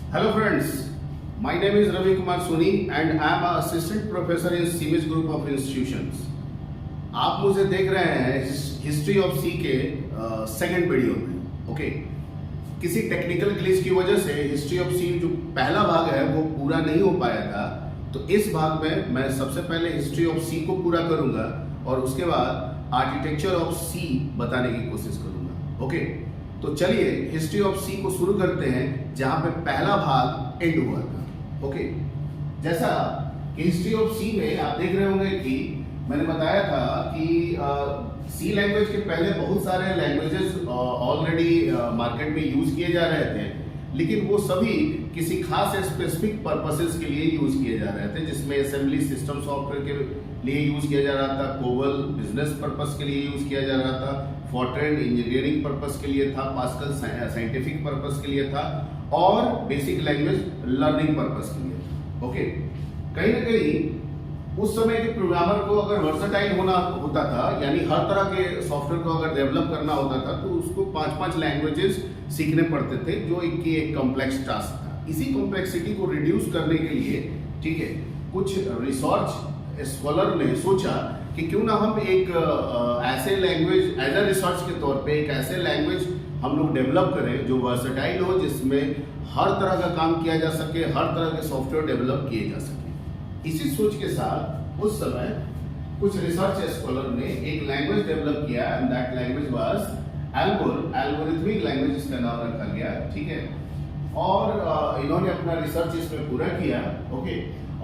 Hello friends, my name is Ravi Kumar Soni and I am an assistant professor in CMS Group of Institutions. आप मुझे देख रहे हैं history of सी के second video में। Okay, किसी टेक्निकल ग्लिच की वजह से हिस्ट्री ऑफ सी जो पहला भाग है वो पूरा नहीं हो पाया था, तो इस भाग में मैं सबसे पहले हिस्ट्री ऑफ सी को पूरा करूंगा और उसके बाद आर्किटेक्चर ऑफ सी बताने की कोशिश करूंगा। ओके, तो चलिए हिस्ट्री ऑफ सी को शुरू करते हैं जहां पे पहला भाग एंड हुआ था। ओके, जैसा कि हिस्ट्री ऑफ सी में आप देख रहे होंगे कि मैंने बताया था कि सी लैंग्वेज के पहले बहुत सारे लैंग्वेजेस ऑलरेडी मार्केट में यूज किए जा रहे थे, लेकिन वो सभी किसी खास स्पेसिफिक पर्पसेस के लिए यूज किए जा रहे थे, जिसमें असेंबली सिस्टम सॉफ्टवेयर के लिए यूज किया जा रहा था, कोबल बिजनेस पर्पस के लिए यूज किया जा रहा था, फॉर्ट्रेन इंजीनियरिंग पर्पस के लिए था, पास्कल साइंटिफिक पर्पस के लिए था और बेसिक लैंग्वेज लर्निंग पर्पस के लिए था। ओके, कहीं ना कहीं उस समय के प्रोग्रामर को अगर वर्सेटाइल होना होता था, यानी हर तरह के सॉफ्टवेयर को अगर डेवलप करना होता था, तो उसको 5-5 लैंग्वेजेस सीखने पड़ते थे, जो एक कॉम्प्लेक्स टास्क था। इसी कॉम्प्लेक्सिटी को रिड्यूस करने के लिए, ठीक है, कुछ रिसर्च स्कॉलर ने सोचा कि क्यों ना हम एक ऐसे लैंग्वेज एज अ रिसर्च के तौर पे एक ऐसे लैंग्वेज हम लोग डेवलप करें जो वर्सेटाइल हो, जिसमें हर तरह का काम किया जा सके, हर तरह के सॉफ्टवेयर डेवलप किए जा सके। इसी सोच के साथ उस समय कुछ रिसर्च स्कॉलर ने एक लैंग्वेज डेवलप किया and that language was algorithmic language, इसका नाम रखा गया। ठीक है, और इन्होंने अपना रिसर्च इसमें पूरा किया। ओके,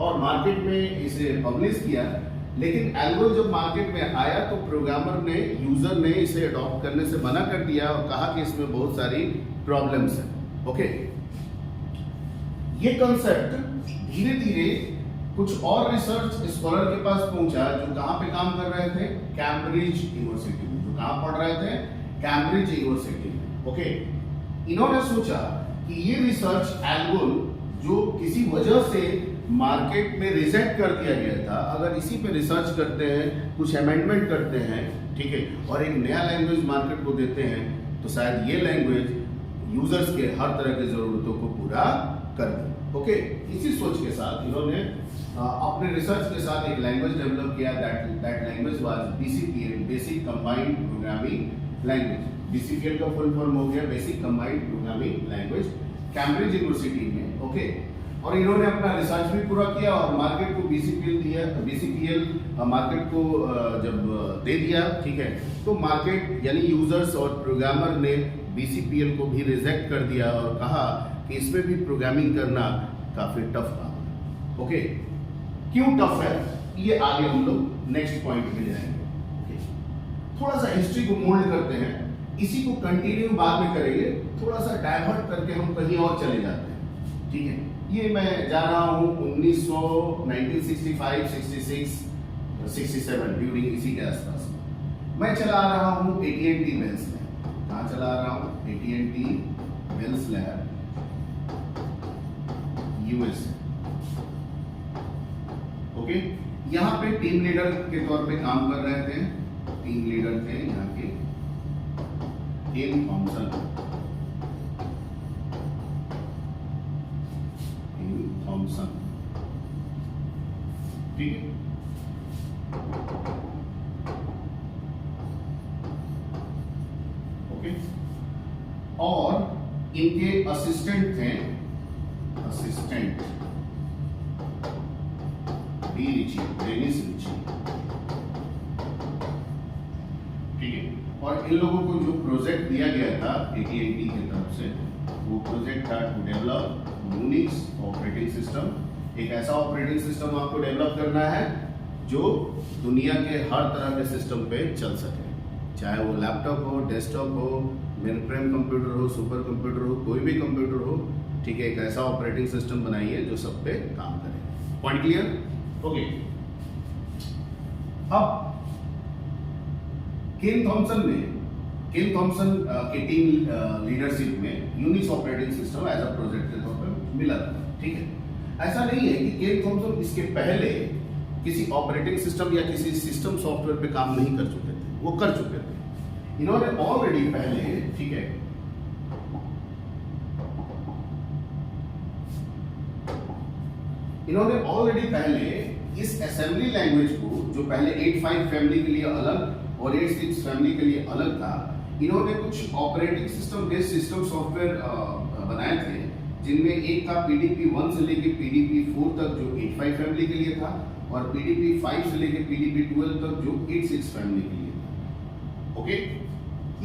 और मार्केट में इसे पब्लिश किया, लेकिन एल्गो जब मार्केट में आया तो प्रोग्रामर ने, यूजर ने इसे अडॉप्ट करने से मना कर दिया और कहा कि इसमें बहुत सारी प्रॉब्लम्स हैं। ओके, ये कंसेप्ट धीरे धीरे कुछ और रिसर्च स्कॉलर के पास पहुंचा, जो कहां पे काम कर रहे थे, कैम्ब्रिज यूनिवर्सिटी में। जो कहां पढ़ रहे थे, कैम्ब्रिज यूनिवर्सिटी में। ओके, इन्होंने सोचा कि ये रिसर्च एल्गो जो किसी वजह से मार्केट में रिजेक्ट कर दिया गया था, अगर इसी पे रिसर्च करते हैं, कुछ अमेंडमेंट करते हैं, ठीक है, और एक नया लैंग्वेज मार्केट को देते हैं, तो शायद ये लैंग्वेज यूजर्स के हर तरह की जरूरतों को पूरा कर दे। ओके, इसी सोच के साथ इन्होंने अपने रिसर्च के साथ एक लैंग्वेज डेवलप किया। That language was BCPL, basic combined programming language. BCPL का फुल फॉर्म हो गया basic combined programming language, Cambridge university में। ओके, और इन्होंने अपना रिसर्च भी पूरा किया और मार्केट को BCPL दिया। BCPL मार्केट को जब दे दिया, ठीक है, तो मार्केट यानी यूजर्स और प्रोग्रामर ने BCPL को भी रिजेक्ट कर दिया और कहा कि इसमें भी प्रोग्रामिंग करना काफी टफ काम है। ओके, क्यों टफ है, ये आगे हम लोग नेक्स्ट पॉइंट पे जाएंगे। ओके, थोड़ा सा हिस्ट्री को मोल्ड करते हैं, इसी को कंटिन्यू बाद में करेंगे, थोड़ा सा डाइवर्ट करके हम कहीं और चले जाते हैं। ठीक है, ये मैं जा रहा हूँ 1965, 66, 67 ड्यूरिंग इसी के आसपास। मैं चला रहा हूँ AT&T बेल्स लैब। कहाँ चला रहा हूँ? AT&T bells lab, USA। Okay, यहाँ पे टीम लीडर के तौर पे काम कर रहे थे। टीम लीडर थे यहाँ के केन थॉमसन। ठीक है, ओके, और इनके असिस्टेंट थे, असिस्टेंट डेनिस रिची। ठीक है, और इन लोगों को जो प्रोजेक्ट दिया गया था AT&T की तरफ से, वो प्रोजेक्ट था to develop Unix operating system. एक ऐसा ऑपरेटिंग सिस्टम आपको डेवलप करना है जो दुनिया के हर तरह के सिस्टम पे चल सके, चाहे वो लैपटॉप हो, डेस्कटॉप हो, मेनफ्रेम कंप्यूटर हो, सुपर कंप्यूटर हो, कोई भी कंप्यूटर हो। ठीक है, एक ऐसा ऑपरेटिंग सिस्टम बनाइए जो सब पे काम करे। Point clear? ओके, अब केन थॉमसन के टीम लीडरशिप में Unix operating system as a project के तौर पर मिला था। ठीक है, ऐसा नहीं है कि केन थॉमसन इसके पहले किसी ऑपरेटिंग सिस्टम या किसी सिस्टम सॉफ्टवेयर पे काम नहीं कर चुके थे, वो कर चुके थे। इन्होंने ऑलरेडी पहले, ठीक है, इन्होंने ऑलरेडी पहले इस असेंबली लैंग्वेज को, जो पहले 85 फैमिली के लिए अलग और 86 फैमिली के लिए अलग था, इन्होंने कुछ operating system based system software बनाए थे, जिनमें एक था PDP 1 से लेके PDP 4 तक जो 85 फैमिली के लिए था, और PDP 5 से लेके PDP 12 तक जो 86 फैमिली के लिए था। ओके,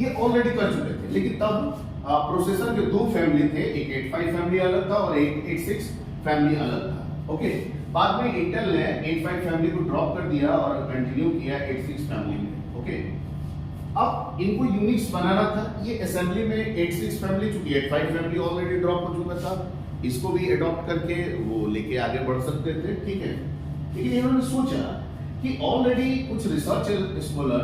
ये ऑलरेडी कर चुके थे, लेकिन तब प्रोसेसर के दो फैमिली थे, एक 85 फैमिली अलग था और एक 86 फैमिली अलग था। ओके, बाद में इंटेल ने 85 फैमिली को ड्रॉप कर दिया और कंटिन्यू किया 86 फैमिली में। ओके, अब इनको यूनिक्स बनाना था। ये असेंबली में 86 फैमिली, चूंकि 85 फैमिली ऑलरेडी ड्रॉप हो चुका था, इसको भी अडॉप्ट करके वो लेके आगे बढ़ सकते थे। ठीक है, लेकिन इन्होंने सोचा कि ऑलरेडी कुछ रिसर्च स्कॉलर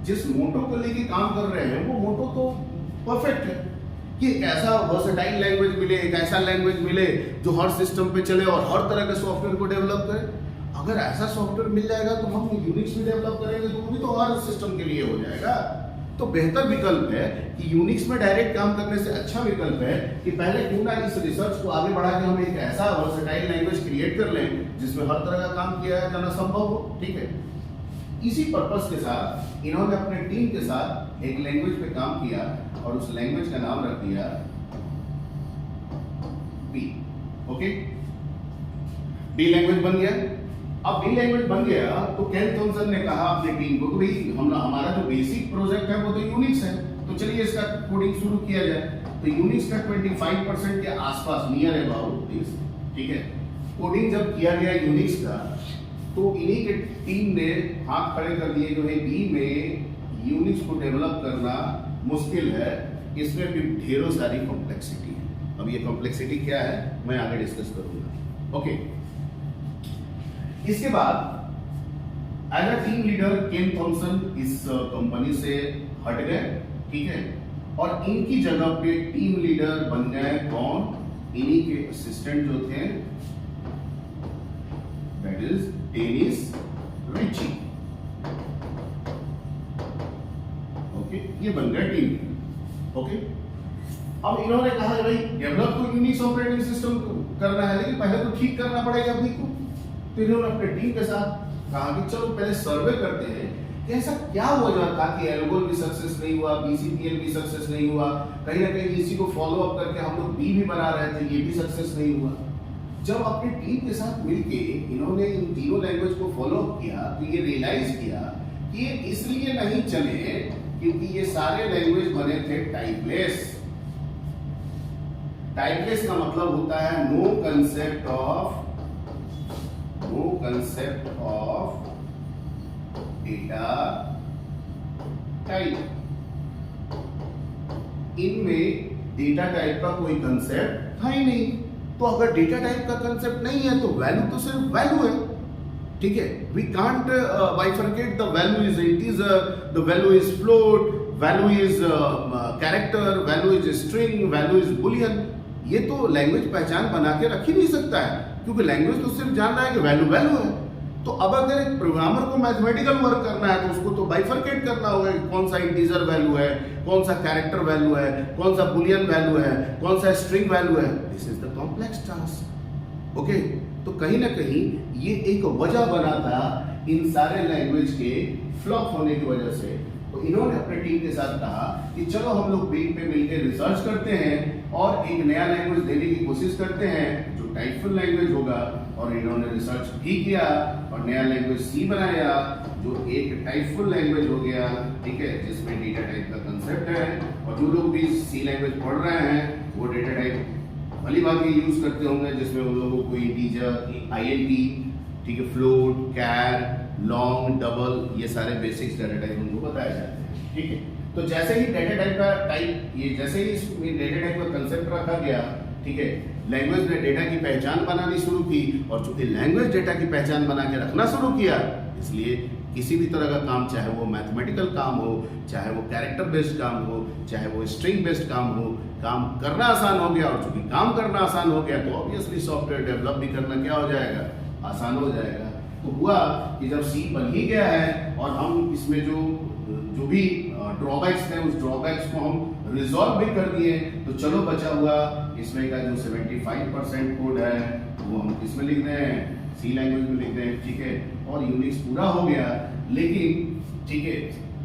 जिस मोटो को लेके काम कर रहे हैं, वो मोटो तो परफेक्ट है कि एक ऐसा वर्सेटाइल लैंग्वेज मिले, एक ऐसा लैंग्वेज मिले जो हर सिस्टम पे चले और हर तरह के सॉफ्टवेयर को डेवलप करे। अगर ऐसा सॉफ्टवेयर मिल जाएगा तो हम यूनिक्स भी डेवलप करेंगे, तो वो भी तो हर सिस्टम के लिए हो जाएगा। तो बेहतर विकल्प है कि यूनिक्स में डायरेक्ट काम करने से अच्छा विकल्प है कि पहले क्यों ना इस रिसर्च को आगे बढ़ा के हम एक ऐसा वर्सेटाइल लैंग्वेज क्रिएट कर लें जिसमें हर तरह का काम किया जाना संभव हो। ठीक है, इसी पर्पस के साथ इन्होंने अपने टीम के साथ एक लैंग्वेज पे काम किया और उस लैंग्वेज का नाम रख दिया बी। ओके, बी लैंग्वेज बन गया। अब बी लैंग्वेज बन गया तो केन थॉमसन ने कहा अपनी टीम को कि भाई हमारा जो बेसिक प्रोजेक्ट है वो तो यूनिक्स है, तो चलिए इसका कोडिंग शुरू किया जाए। तो यूनिक्स का 25% के आसपास, नियर अबाउट दिस, ठीक है, कोडिंग जब किया गया यूनिक्स का, तो इन्हीं के टीम ने हाथ खड़े कर दिए कि भाई बी में यूनिक्स को डेवलप करना मुश्किल है, इसमें भी ढेरों सारी कॉम्प्लेक्सिटी है। अब ये कॉम्प्लेक्सिटी क्या है मैं आगे डिस्कस करूंगा। ओके, इसके बाद as a team leader Ken Thompson इस कंपनी से हट गए। ठीक है, और इनकी जगह पे टीम लीडर बन गए कौन? इन्हीं के असिस्टेंट जो थे, that is Dennis Ritchie. Okay, ये बन गए टीम लीडर। ओके, अब इन्होंने कहा भाई डेवलप तो यूनिक्स ऑपरेटिंग सिस्टम करना है, लेकिन पहले तो ठीक करना पड़ेगा अपनी को। तो इन्होंने अपने टीम के साथ कहा कि चलो पहले सर्वे करते हैं कि ऐसा क्या हुआ जो था कि एल्गोल भी सक्सेस नहीं हुआ, BCPL भी सक्सेस नहीं हुआ, कहीं ना कहीं इसी को फॉलो अप करके हम लोग बी भी बना रहे थे, ये भी सक्सेस नहीं हुआ। जब अपनी टीम के साथ मिलके इन्होंने इन तीनों लैंग्वेज को फॉलो अप किया तो ये रियलाइज किया कि ये इसलिए नहीं चले क्योंकि ये सारे लैंग्वेज बने थे टाइपलेस। टाइपलेस का मतलब होता है no concept of data type. इनमें डेटा टाइप का कोई कंसेप्ट था ही नहीं। तो अगर डेटा टाइप का कंसेप्ट नहीं है तो वैल्यू तो सिर्फ वैल्यू है। ठीक है, we can't bifurcate the value is integer, the value is float, value is character, value is string, value is boolean. ये तो लैंग्वेज पहचान बना के रख ही नहीं सकता है, क्योंकि लैंग्वेज तो सिर्फ जान रहा है कि वैल्यू वैल्यू है। तो अब अगर एक प्रोग्रामर को मैथमेटिकल वर्क करना है तो उसको तो बाइफरकेट करना होगा कि कौन सा इंटीजर वैल्यू है, कौन सा कैरेक्टर वैल्यू है, कौन सा बुलियन वैल्यू है, कौन सा स्ट्रिंग वैल्यू है। This is the complex task. Okay, तो कहीं ना कहीं ये एक वजह बना था इन सारे लैंग्वेज के फ्लॉप होने की वजह से। तो इन्होंने अपने टीम के साथ कहा कि चलो हम लोग बीट पे मिलकर रिसर्च करते हैं और एक नया लैंग्वेज देने की कोशिश करते हैं जो टाइपफुल लैंग्वेज होगा। और इन्होंने रिसर्च भी किया और नया लैंग्वेज सी बनाया जो एक टाइपफुल लैंग्वेज हो गया। ठीक है, जिसमें डेटा टाइप का कंसेप्ट है। और जो लोग भी सी लैंग्वेज पढ़ रहे हैं वो डेटा टाइप भली बात ये यूज करते होंगे, जिसमें उन लोगों को इंटीजर, INT, ठीक है, फ्लोट, कैर, लॉन्ग, डबल, ये सारे बेसिक्स डाटा टाइप उनको बताए जाते हैं। ठीक है, तो जैसे ही डाटा टाइप का जैसे ही इसमें डाटा टाइप का कंसेप्ट रखा गया, ठीक है, लैंग्वेज ने डेटा की पहचान बनानी शुरू की। और चूंकि लैंग्वेज डेटा की पहचान बना के रखना शुरू किया, इसलिए किसी भी तरह का काम, चाहे वो मैथमेटिकल काम हो, चाहे वो कैरेक्टर बेस्ड काम हो, चाहे वो स्ट्रिंग बेस्ड काम हो, काम करना आसान हो गया। और चूंकि काम करना आसान हो गया तो ऑब्वियसली सॉफ्टवेयर डेवलप भी करना क्या हो जाएगा, आसान हो जाएगा। तो हुआ कि जब सी बन ही गया है और हम इसमें जो भी ड्रॉबैक्स थे उस ड्रॉबैक्स को हम रिजॉल्व भी कर दिए, तो चलो बचा हुआ इसमें का जो 75% कोड है वो हम किसमें लिख रहे हैं, सी लैंग्वेज में लिख रहे हैं, ठीक है। और यूनिक्स पूरा हो गया, लेकिन ठीक है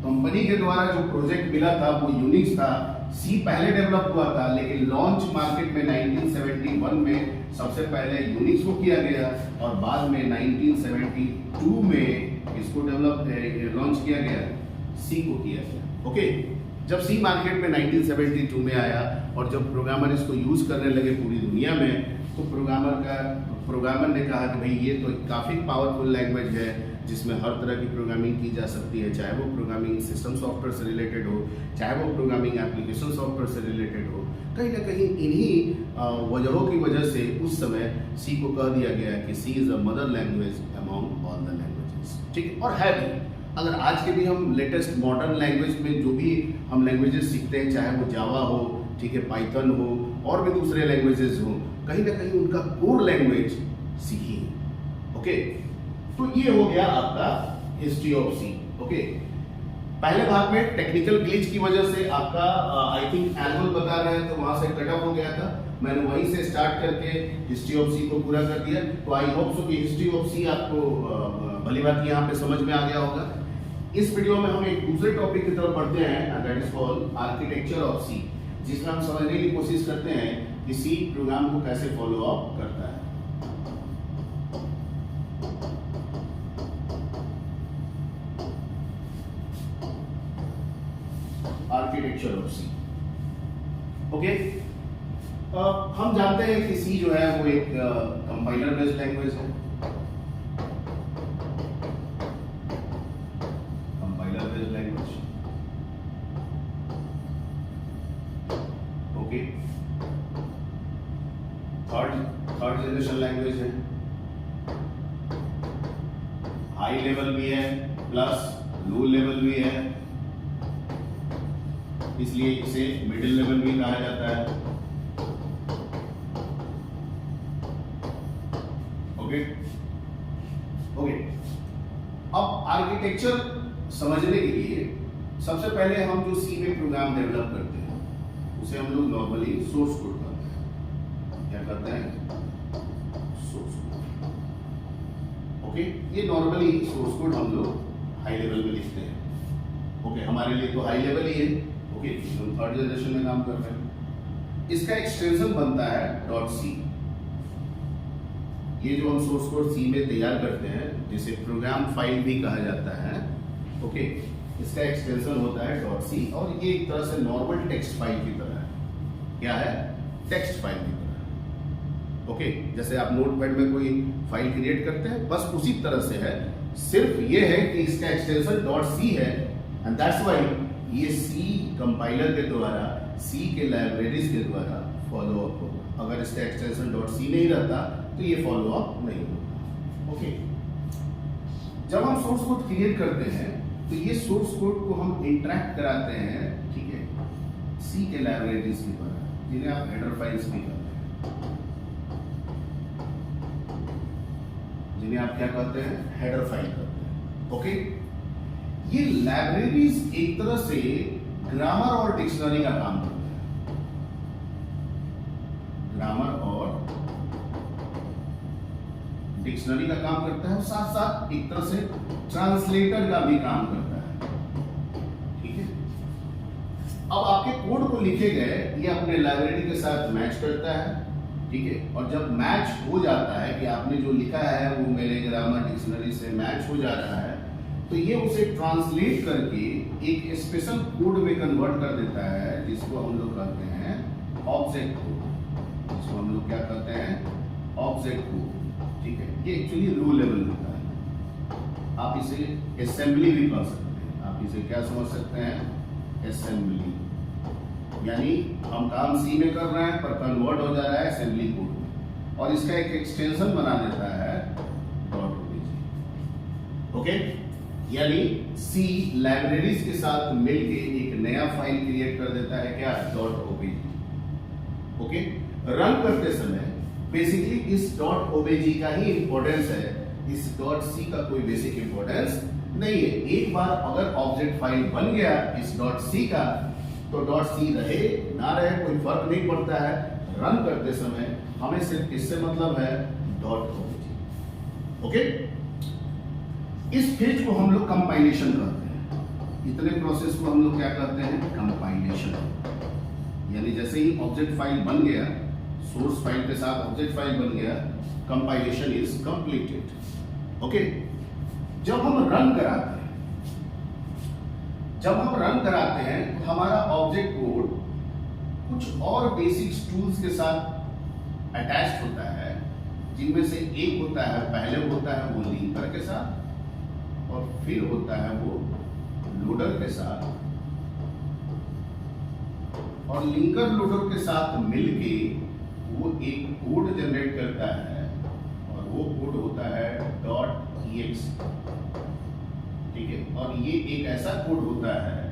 कंपनी के द्वारा जो प्रोजेक्ट मिला था वो यूनिक्स था, सी पहले डेवलप हुआ था, लेकिन लॉन्च मार्केट में 1971 में सबसे पहले यूनिक्स को किया गया और बाद में 1972 में इसको डेवलप लॉन्च किया गया, सी को किया गया। ओके, जब सी मार्केट में 1972 में आया और जब प्रोग्रामर इसको यूज करने लगे पूरी दुनिया में, तो प्रोग्रामर ने कहा कि भाई ये तो काफ़ी पावरफुल लैंग्वेज है जिसमें हर तरह की प्रोग्रामिंग की जा सकती है, चाहे वो प्रोग्रामिंग सिस्टम सॉफ्टवेयर से रिलेटेड हो, चाहे वो प्रोग्रामिंग एप्लीकेशन सॉफ्टवेयर से रिलेटेड हो। कहीं ना कहीं इन्हीं वजहों की वजह से उस समय सी को कह दिया गया कि C is a mother language among all the languages, ठीक है। और है भी, अगर आज के भी हम लेटेस्ट मॉडर्न लैंग्वेज में जो भी हम लैंग्वेजेस सीखते हैं, चाहे वो जावा हो, ठीक है, पाइथन हो और भी दूसरे लैंग्वेजेस हो, कहीं ना कहीं उनका कोर लैंग्वेज सी ही है। ओके, तो ये हो गया आपका हिस्ट्री ऑफ सी। ओके, पहले भाग में टेक्निकल ग्लिच की वजह से आपका आई थिंक एनुअल बता रहे हैं तो वहां से कट ऑफ हो गया था, मैंने वहीं से स्टार्ट करके हिस्ट्री ऑफ सी को पूरा कर दिया। तो आई होप सो कि हिस्ट्री ऑफ सी आपको भली बात यहाँ पे समझ में आ गया होगा। इस वीडियो में हम एक दूसरे टॉपिक की तरफ बढ़ते हैं, that is called architecture of C, जिसमें हम समझने की कोशिश करते हैं कि सी प्रोग्राम को कैसे फॉलो अप करता है। Architecture of C. ओके, हम जानते हैं कि सी जो है वो एक कंपाइलर बेस्ड लैंग्वेज है। Compiler based language, okay, third generation language है, हाई लेवल भी है प्लस लो लेवल भी है, इसलिए इसे मिडिल लेवल भी कहा जाता है। ओके ओके, अब आर्किटेक्चर समझने के लिए सबसे पहले हम जो सी में प्रोग्राम डेवलप करते हैं उसे हम लोग नॉर्मली सोर्स कोड करते हैं। क्या करते हैं? Source code. ओके, ये नॉर्मली सोर्स कोड हम लोग हाई लेवल में लिखते हैं। ओके, हमारे लिए तो हाई लेवल ही है। ओके, हम थर्ड जनरेशन में काम कर रहे हैं। इसका एक्सटेंशन बनता है .c। ये जो हम सोर्स कोड सी में तैयार करते हैं जिसे प्रोग्राम फाइल भी कहा जाता है, ओके, इसका एक्सटेंशन होता है .c और ये एक तरह से नॉर्मल टेक्स्ट फाइल की तरह है। क्या है? टेक्स्ट फाइल की तरह। ओके, जैसे आप नोटपैड में कोई फाइल क्रिएट करते हैं, बस उसी तरह से है, सिर्फ ये है कि इसका एक्सटेंशन .c है एंड दैट्स व्हाई ये सी कंपाइलर के द्वारा, सी के लाइब्रेरीज के द्वारा फॉलो अप होगा। अगर इसका एक्सटेंशन .c नहीं रहता तो ये फॉलो अप नहीं होगा। ओके, जब हम सोर्स कोड क्रिएट करते हैं तो ये सोर्स कोड को हम इंटरैक्ट कराते हैं, ठीक है, सी के लाइब्रेरीज के द्वारा, जिन्हें आप हेडर फाइल्स भी कहते हैं, जिन्हें आप क्या कहते हैं? हेडर फाइल कहते हैं। ओके, ये लाइब्रेरीज एक तरह से ग्रामर और डिक्शनरी का काम करते हैं। ग्रामर और डिक्शनरी का काम करता है, साथ साथ एक तरह से ट्रांसलेटर का भी काम करता है। ठीक है, अब आपके कोड को लिखे गए ये अपने लाइब्रेरी के साथ मैच करता है, ठीक है, और जब मैच हो जाता है कि आपने जो लिखा है वो मेरे ग्रामर डिक्शनरी से मैच हो जा रहा है, तो ये उसे ट्रांसलेट करके एक स्पेशल कोड में कन्वर्ट कर देता है जिसको हम लोग कहते हैं ऑब्जेक्ट कोड। जिसको हम लोग क्या कहते हैं? Object code. ठीक है, ये एक्चुअली लो लेवल होता है। आप इसे असेंबली भी कह सकते हैं। आप इसे क्या समझ सकते हैं? असेंबली, यानी हम काम सी में कर रहे हैं पर कन्वर्ट हो जा रहा है असेंबली कोड में, और इसका एक एक्सटेंशन बना देता है .obj। ओके, यानी सी लाइब्रेरीज के साथ मिलके एक नया फाइल क्रिएट कर देता है, क्या? .obj। ओके, रन करते समय बेसिकली इस .obj का ही इंपॉर्टेंस है, इस .c का कोई बेसिक इंपॉर्टेंस नहीं है। एक बार अगर ऑब्जेक्ट फाइल बन गया इस .c का, तो डॉट सी रहे ना रहे कोई फर्क नहीं पड़ता है, रन करते समय हमें सिर्फ किससे मतलब है, डॉट को। ओके, इस फेज को हम लोग कंपाइलेशन करते हैं। इतने प्रोसेस को हम लोग क्या करते हैं, कंपाइलेशन। यानी जैसे ही ऑब्जेक्ट फाइल बन गया, सोर्स फाइल के साथ ऑब्जेक्ट फाइल बन गया, कंपाइलेशन इज कंप्लीटेड। ओके, जब हम रन कराते हैं, तो हमारा ऑब्जेक्ट कोड कुछ और बेसिक टूल्स के साथ अटैच्ड होता है, जिनमें से एक होता है, पहले होता है वो लिंकर के साथ, और फिर होता है वो लोडर के साथ, और लिंकर लोडर के साथ मिलके वो एक कोड जनरेट करता है, और वो कोड होता है .exe। ठीक है, और ये एक ऐसा कोड होता है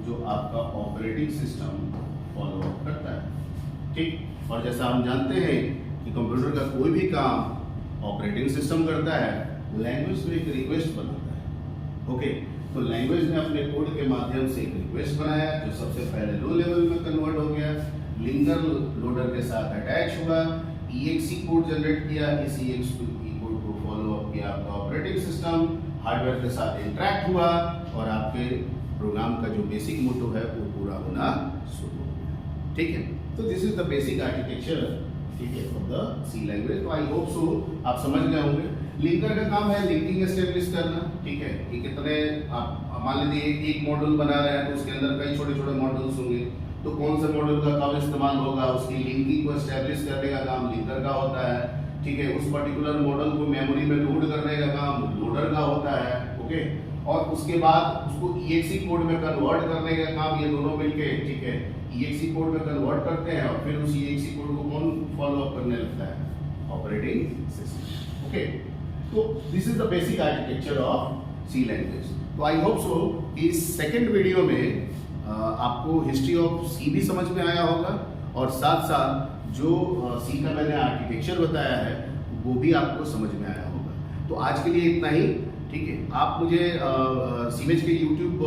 जो आपका ऑपरेटिंग सिस्टम फॉलो अप करता है। ठीक, और जैसा हम जानते हैं कि कंप्यूटर का कोई भी काम ऑपरेटिंग सिस्टम करता है, लैंग्वेज में एक रिक्वेस्ट बनाता है। ओके, तो लैंग्वेज ने अपने कोड के माध्यम से एक रिक्वेस्ट बनाया जो सबसे पहले लो लेवल में कन्वर्ट हो गया, लिंकर लोडर के साथ अटैच हुआ, exe कोड जनरेट किया, इस exe कोड को फॉलो अप किया आपका ऑपरेटिंग सिस्टम, हार्डवेयर के साथ इंटरैक्ट हुआ, और आपके प्रोग्राम का जो बेसिक मोटो है वो पूरा होना शुरू हो गया। ठीक है, तो this is the basic architecture, ठीक है, ऑफ द सी लैंग्वेज। तो आई होप सो आप समझ गए होंगे। लिंकर का काम है लिंकिंग एस्टेब्लिश करना। ठीक है, कि कितने आप मान लीजिए एक मॉड्यूल बना रहे हैं तो उसके अंदर कई छोटे छोटे मॉड्यूल्स होंगे, तो कौन से मॉड्यूल का कब इस्तेमाल होगा, उसकी लिंकिंग को एस्टेब्लिश करने का काम लिंकर का होता है। ठीक है, उस पर्टिकुलर मॉडल को मेमोरी में लोड करने का काम लोडर का होता है। ओके, और उसके बाद उसको exe कोड में कन्वर्ट करने का काम ये दोनों मिलके, ठीक है, exe कोड में कन्वर्ट करते हैं, और फिर उस exe कोड को कौन फॉलो अप करने लगता है, ऑपरेटिंग सिस्टम। ओके, तो this is the basic architecture of C language. तो आई होप सो इस सेकंड वीडियो में आपको हिस्ट्री ऑफ सी भी समझ में आया होगा, और साथ साथ जो सी का मैंने आर्किटेक्चर बताया है वो भी आपको समझ में आया होगा। तो आज के लिए इतना ही। ठीक है, आप मुझे सीमेज के यूट्यूब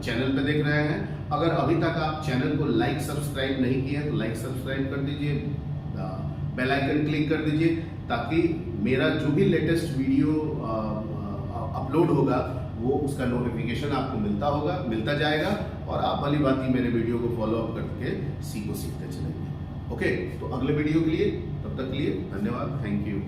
चैनल पे देख रहे हैं। अगर अभी तक आप चैनल को लाइक सब्सक्राइब नहीं किए हैं तो लाइक सब्सक्राइब कर दीजिए, बेल आइकन क्लिक कर दीजिए, ताकि मेरा जो भी लेटेस्ट वीडियो अपलोड होगा वो उसका नोटिफिकेशन आपको मिलता जाएगा, और आप भली भांति मेरे वीडियो को फॉलो अप करके सी को सीखते चलेंगे। ओके, तो अगले वीडियो के लिए, तब तक के लिए धन्यवाद, थैंक यू।